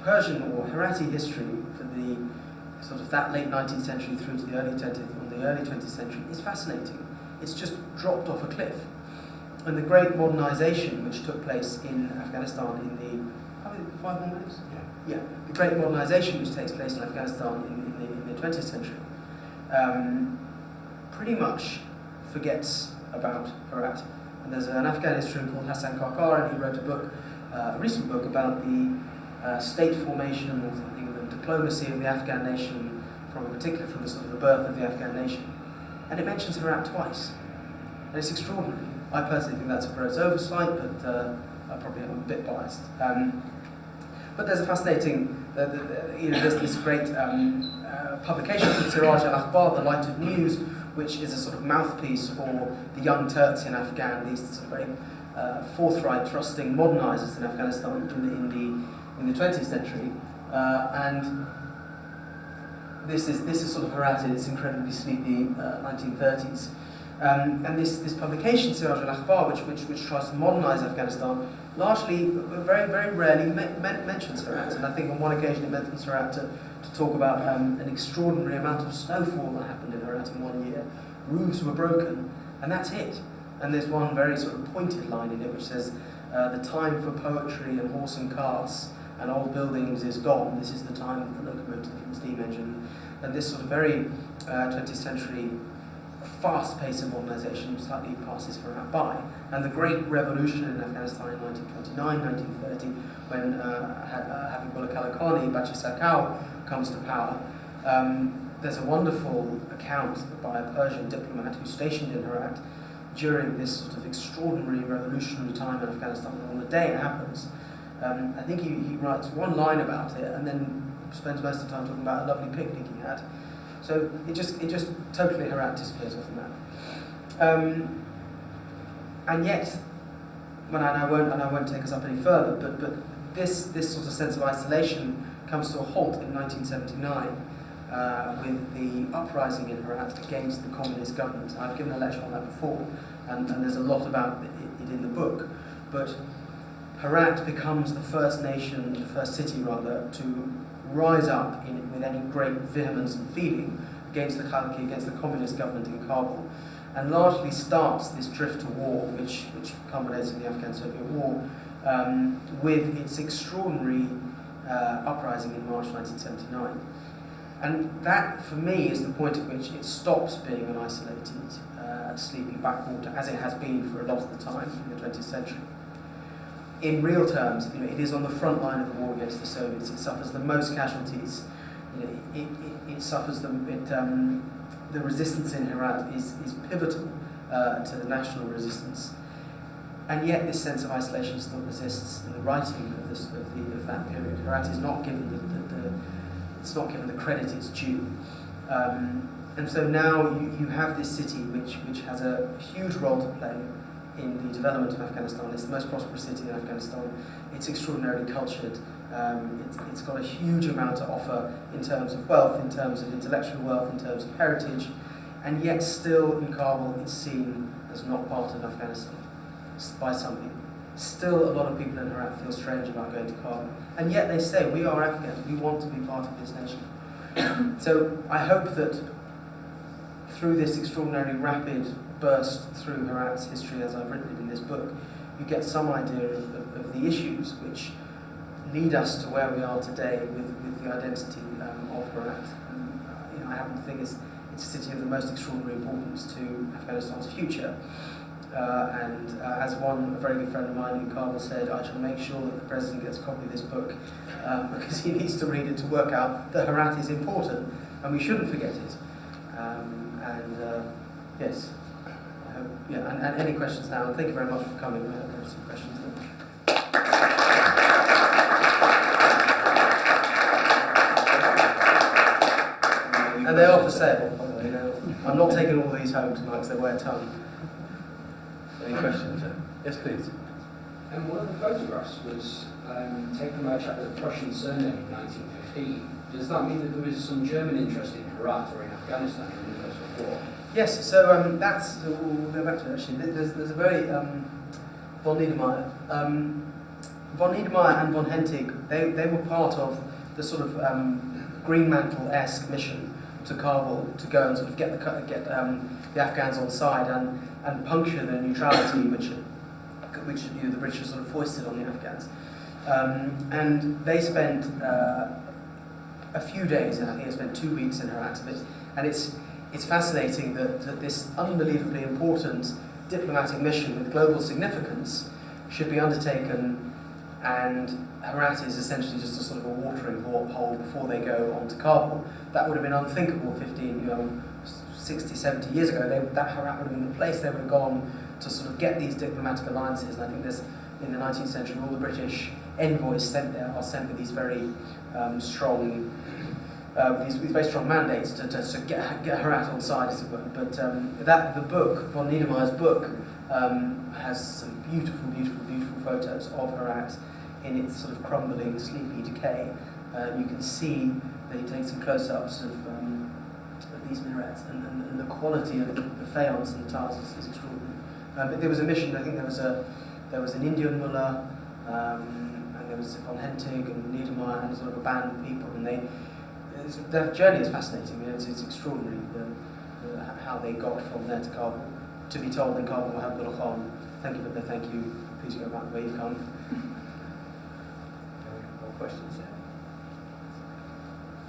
Persian or Herati history for the sort of that late 19th century through to the early 20th century is fascinating. It's just dropped off a cliff. And the Great Modernization, which took place in Afghanistan in the, how many, 5 more minutes? Yeah. The Great Modernization, which takes place in Afghanistan in the 20th century, pretty much forgets about Herat. And there's an Afghan historian called Hassan Karkar, and he wrote a book, a recent book, about the state formation or something, the diplomacy of the Afghan nation, particularly from the sort of the birth of the Afghan nation. And it mentions Herat twice. And it's extraordinary. I personally think that's a gross oversight, but I probably am a bit biased. But there's a fascinating, there's this great publication called Siraj al-Akhbar, The Light of News, which is a sort of mouthpiece for the young Turks in Afghan, these sort of very forthright, trusting modernizers in Afghanistan in the 20th century. And this is sort of Herat in its incredibly sleepy 1930s. And this publication, Siraj al-Akhbar, which tries to modernize Afghanistan, largely, very, very rarely mentions Herat. And I think on one occasion it mentions Herat to talk about an extraordinary amount of snowfall that happened in Herat in 1 year. Roofs were broken, and that's it. And there's one very sort of pointed line in it which says, the time for poetry and horse and carts and old buildings is gone. This is the time of the locomotive and steam engine. And this sort of very 20th century fast pace of modernization slightly passes Herat by. And the Great Revolution in Afghanistan in 1929, 1930, when Habibullah Kalakani, Bachi Sakau, comes to power, there's a wonderful account by a Persian diplomat who's stationed in Herat during this sort of extraordinary revolutionary time in Afghanistan. And on the day it happens, I think he writes one line about it and then spends most of the time talking about a lovely picnic he had. So it just totally Herat disappears off the map. And yet, I won't take us up any further, but this sort of sense of isolation comes to a halt in 1979 with the uprising in Herat against the communist government. I've given a lecture on that before, and there's a lot about it in the book. But Herat becomes the first nation, the first city rather, to rise up with any great vehemence and feeling against the Khalqi, against the communist government in Kabul, and largely starts this drift to war, which culminates in the Afghan-Soviet War, with its extraordinary uprising in March 1979. And that, for me, is the point at which it stops being an isolated, sleepy backwater, as it has been for a lot of the time in the 20th century. In real terms, it is on the front line of the war against the Soviets. It suffers the most casualties. It suffers the resistance in Herat is pivotal to the national resistance. And yet this sense of isolation still persists in the writing of that period. Herat is not given the credit it's due. And so now you have this city which has a huge role to play in the development of Afghanistan. It's the most prosperous city in Afghanistan. It's extraordinarily cultured. It's got a huge amount to offer in terms of wealth, in terms of intellectual wealth, in terms of heritage, and yet still in Kabul it's seen as not part of Afghanistan by some people. Still a lot of people in Herat feel strange about going to Kabul, and yet they say, we are Afghans, we want to be part of this nation. So I hope that through this extraordinarily rapid burst through Herat's history, as I've written it in this book, you get some idea of the issues which lead us to where we are today with the identity of Herat. And, I happen to think it's a city of the most extraordinary importance to Afghanistan's future. As a very good friend of mine in Kabul said, I shall make sure that the President gets a copy of this book because he needs to read it to work out that Herat is important and we shouldn't forget it. Yes. And any questions now? Thank you very much for coming. There are some questions there. And they are for sale, by the way. I'm not taking all these home tonight because they weigh a ton. Any questions? Yes, please. And one of the photographs was taken by a chap with a Prussian surname in 1915. Does that mean that there was some German interest in Herat or in Afghanistan in the First World War? Yes, so that's, we'll go back to it actually. There's a very, von Niedermeyer. Von Niedermeyer and von Hentig, they were part of the sort of Green Mantle-esque mission to Kabul to go and sort of get the Afghans on side and puncture the neutrality which the British sort of foisted on the Afghans. And they spent a few days, and I think they spent 2 weeks in Herat, and it's fascinating that this unbelievably important diplomatic mission with global significance should be undertaken, and Herat is essentially just a sort of a watering hole before they go on to Kabul. That would have been unthinkable 60, 70 years ago. That Herat would have been the place they would have gone to sort of get these diplomatic alliances. And I think there's, in the 19th century, all the British envoys sent there are sent with these very strong these very strong mandates to get Herat on side, as it were. But the book, von Niedermeyer's book, has some beautiful, beautiful, beautiful photos of Herat in its sort of crumbling, sleepy decay. You can see that he takes some close-ups of these minarets, and the quality of the faience and the tiles is extraordinary. But there was a mission. I think there was an Indian mullah, and there was von Hentig and Niedermeyer and sort of a band of people, and their journey is fascinating. It's extraordinary how they got from there to Kabul. To be told in Kabul, Muhammad Khan, thank you, but no thank you. Please go back where you've come. More questions?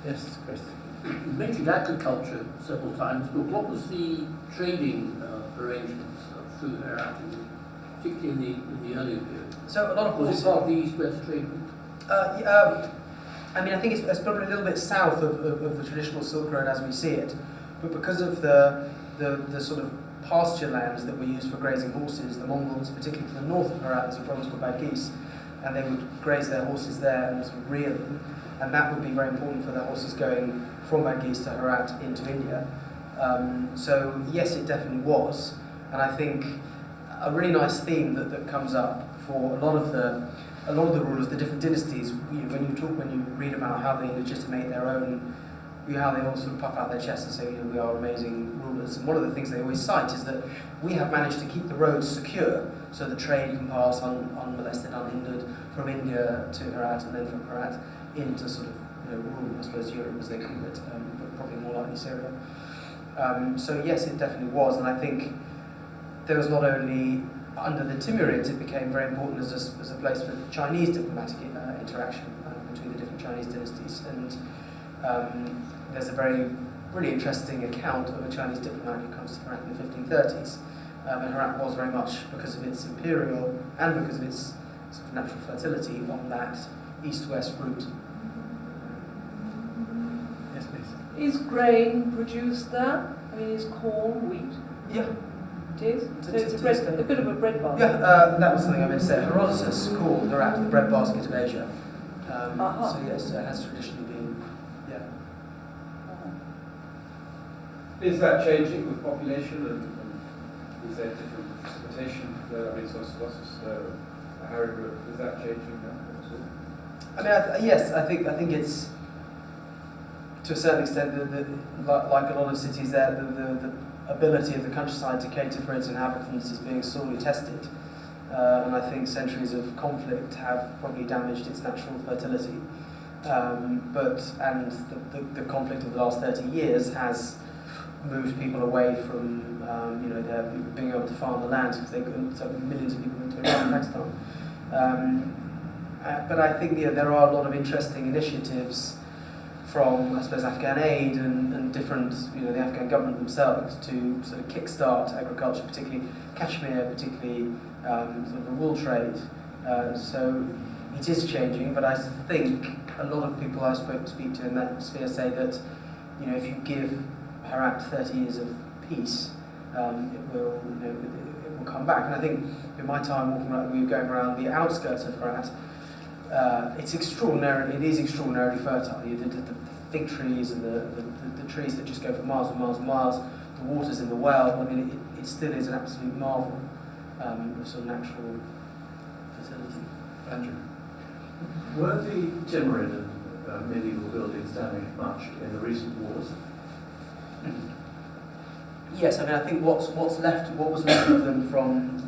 Yes, Chris. You mentioned agriculture several times, but what was the trading arrangements through Herat, particularly in the earlier period? So a lot of was it part of the East-West trade route? I mean, I think it's probably a little bit south of the traditional Silk Road as we see it, but because of the sort of pasture lands that were used for grazing horses, the Mongols, particularly to the north of Herat, there's a province called Badghis, and they would graze their horses there and sort of rear them, and that would be very important for their horses going from Badghis to Herat into India. So yes, it definitely was, and I think a really nice theme that comes up for a lot of the rulers, the different dynasties. When you read about how they legitimate their own, how they all sort of puff out their chests and say, we are amazing rulers. And one of the things they always cite is that we have managed to keep the roads secure so that trade can pass unmolested, unhindered from India to Herat, and then from Herat into sort of rural, I suppose, Europe as they call it, but probably more likely Syria. So yes, it definitely was, and I think there was not only under the Timurids, it became very important as a place for Chinese diplomatic interaction between the different Chinese dynasties. And there's a really interesting account of a Chinese diplomat who comes to Herat in the 1530s. And Herat was very much, because of its imperial and because of its sort of natural fertility, on that east-west route. Yes, please. Is grain produced there? I mean, is corn, wheat? Yeah. It is? So it's a bit of a bread basket. Yeah, that was something I meant to say. Herodotus called Herat the breadbasket of Asia. So yes, it has traditionally been, yeah. Is that changing with population, and is there different precipitation? I mean, is that changing now? I mean, yes, I think it's, to a certain extent, like a lot of cities there, the ability of the countryside to cater for its inhabitants is being sorely tested. And I think centuries of conflict have probably damaged its natural fertility. The conflict of the last 30 years has moved people away from their being able to farm the land, because they couldn't, so millions of people went to Iran and Pakistan. But I think there are a lot of interesting initiatives from, I suppose, Afghan aid and different, the Afghan government themselves to sort of kickstart agriculture, particularly Kashmir, particularly sort of the wool trade. So it is changing, but I think a lot of people I speak to in that sphere say that, if you give Herat 30 years of peace, it will come back. And I think in my time we were going around the outskirts of Herat. It is extraordinarily fertile. The fig trees and the trees that just go for miles and miles and miles waters in the well. I mean, it still is an absolute marvel of sort of natural fertility. Andrew, were the Timurid and medieval buildings damaged much in the recent wars? Yes, I mean, I think what was left of them from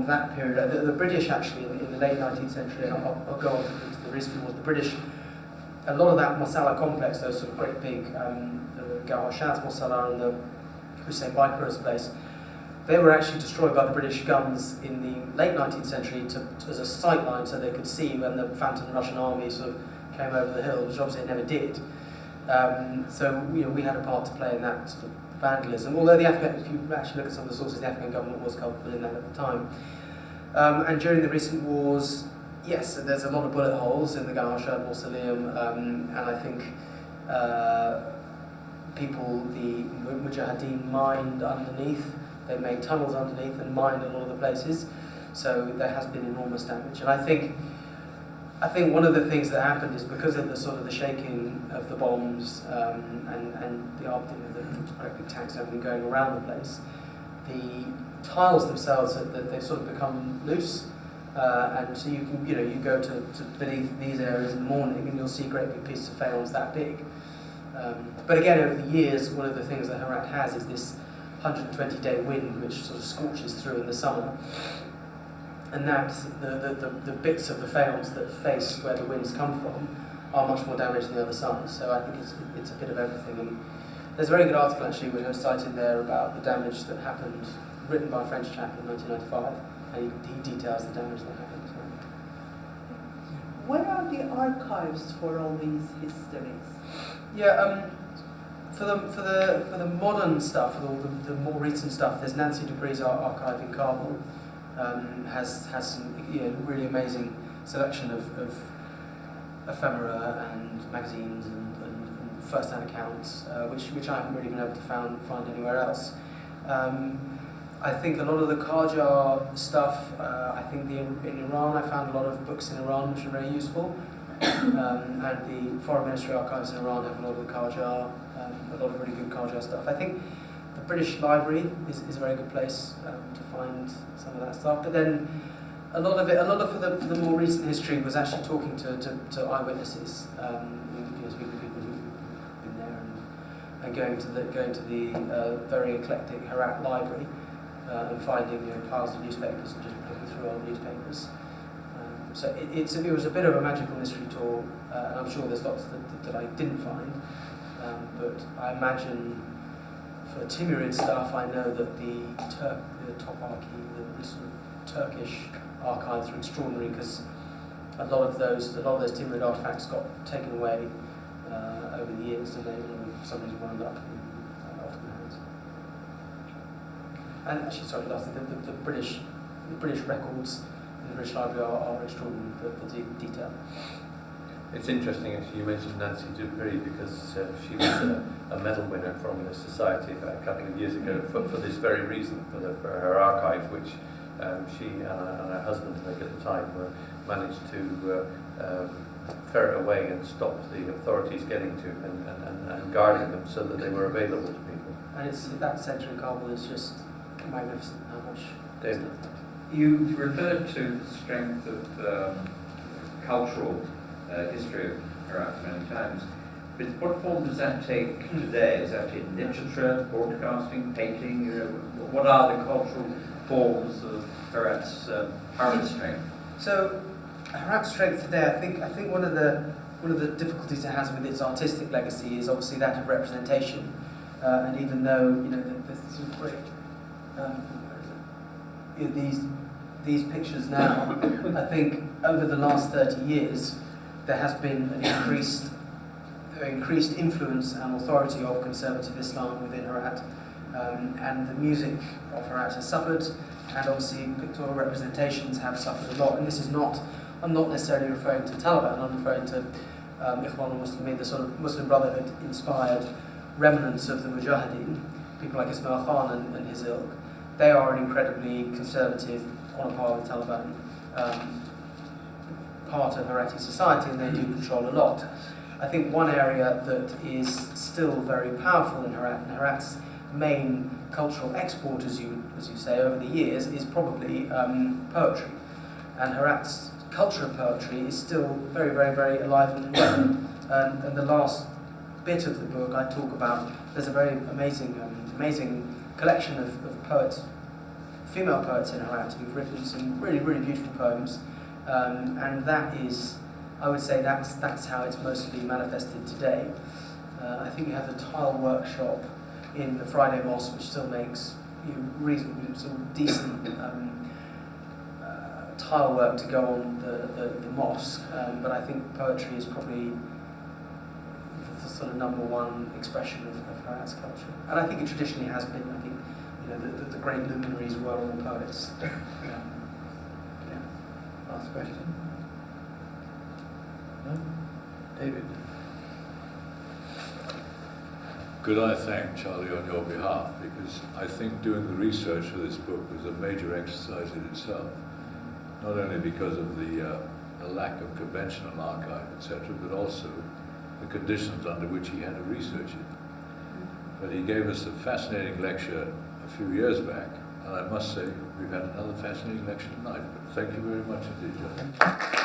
that period. The British actually in the late 19th century, and I'll go on to the recent wars. The British, a lot of that Masala complex, those sort of great big, the Gawhashad's Masala and the Hussein Baikar's place, they were actually destroyed by the British guns in the late 19th century as a sight line, so they could see when the phantom Russian army sort of came over the hill, which obviously it never did. So we had a part to play in that sort of vandalism. Although the Afghan, if you actually look at some of the sources, the Afghan government was culpable in that at the time. And during the recent wars, yes, there's a lot of bullet holes in the Gawhashad Mausoleum, and I think the Mujahideen mined underneath. They made tunnels underneath and mined a lot of the places, so there has been enormous damage. And I think one of the things that happened is because of the sort of the shaking of the bombs and the great big tanks and everything going around the place, the tiles themselves they've sort of become loose, and so you can you go to beneath these areas in the morning and you'll see great big pieces of faience that big. But again, over the years, one of the things that Herat has is this 120-day wind, which sort of scorches through in the summer, and that the bits of the faience that face where the winds come from are much more damaged than the other side. So I think it's a bit of everything. And there's a very good article actually which I cited there about the damage that happened, written by a French chap in 1995, and he details the damage that happened. So. Where are the archives for all these histories? Yeah, for the modern stuff, for the more recent stuff, there's Nancy Dupree's archive in Kabul. Has some really amazing selection of ephemera and magazines and first-hand accounts, which I haven't really been able to find anywhere else. I think a lot of the Qajar stuff, I think in Iran I found a lot of books in Iran which are very useful, and the Foreign Ministry archives in Iran have a lot of the Qajar, a lot of really good Qajar stuff. I think the British Library is a very good place to find some of that stuff. But then a lot of for the more recent history was actually talking to eyewitnesses, people who've been there, and going to the very eclectic Herat library and finding piles of newspapers and just looking through old newspapers. So it was a bit of a magical mystery tour, and I'm sure there's lots that I didn't find, but I imagine. For Timurid stuff, I know that the Toparchy, the sort of Turkish archives are extraordinary because a lot of those Timurid artifacts got taken away over the years, and they for some reason wound up in Ottoman hands. And actually, sorry, lastly, the British records in the British Library are extraordinary for detail. It's interesting, actually, you mentioned Nancy Dupree because she was a medal winner from the Society a couple of years ago for this very reason, for her archive, which she and her husband, I think at the time, managed to ferret away and stop the authorities getting to and guarding them so that they were available to people. And it's that centre in Kabul is just magnificent. How much? David. You referred to the strength of cultural history of Herat many times, but what form does that take today? Is that in literature, broadcasting, painting? What are the cultural forms of Herat's current strength? So, Herat's strength today, I think one of the difficulties it has with its artistic legacy is obviously that of representation, and even though there's some great these pictures now, I think over the last 30 years. There has been an increased influence and authority of conservative Islam within Herat, and the music of Herat has suffered, and obviously pictorial representations have suffered a lot. And this is not, I'm not necessarily referring to Taliban, I'm referring to Ikhwan al-Muslimin, the sort of Muslim Brotherhood inspired remnants of the Mujahideen, people like Ismail Khan and his ilk. They are an incredibly conservative, on a par with Taliban, part of Herati society, and they do control a lot. I think one area that is still very powerful in Herat, and Herat's main cultural export, as you say, over the years, is probably poetry. And Herat's culture of poetry is still very, very, very alive and well. And the last bit of the book I talk about, there's a very amazing collection of poets, female poets in Herat, who've written some really, really beautiful poems. And that is, I would say, that's how it's mostly manifested today. I think you have the tile workshop in the Friday Mosque, which still makes reasonably sort of decent tile work to go on the mosque. But I think poetry is probably the sort of number one expression of Herat's culture. And I think it traditionally has been. I think the great luminaries were all poets. Yeah. Last question? No? David? Could I thank Charlie on your behalf, because I think doing the research for this book was a major exercise in itself, not only because of the lack of conventional archive, etc., but also the conditions under which he had to research it. But he gave us a fascinating lecture a few years back, and I must say we've had another fascinating lecture tonight. But thank you very much indeed, John.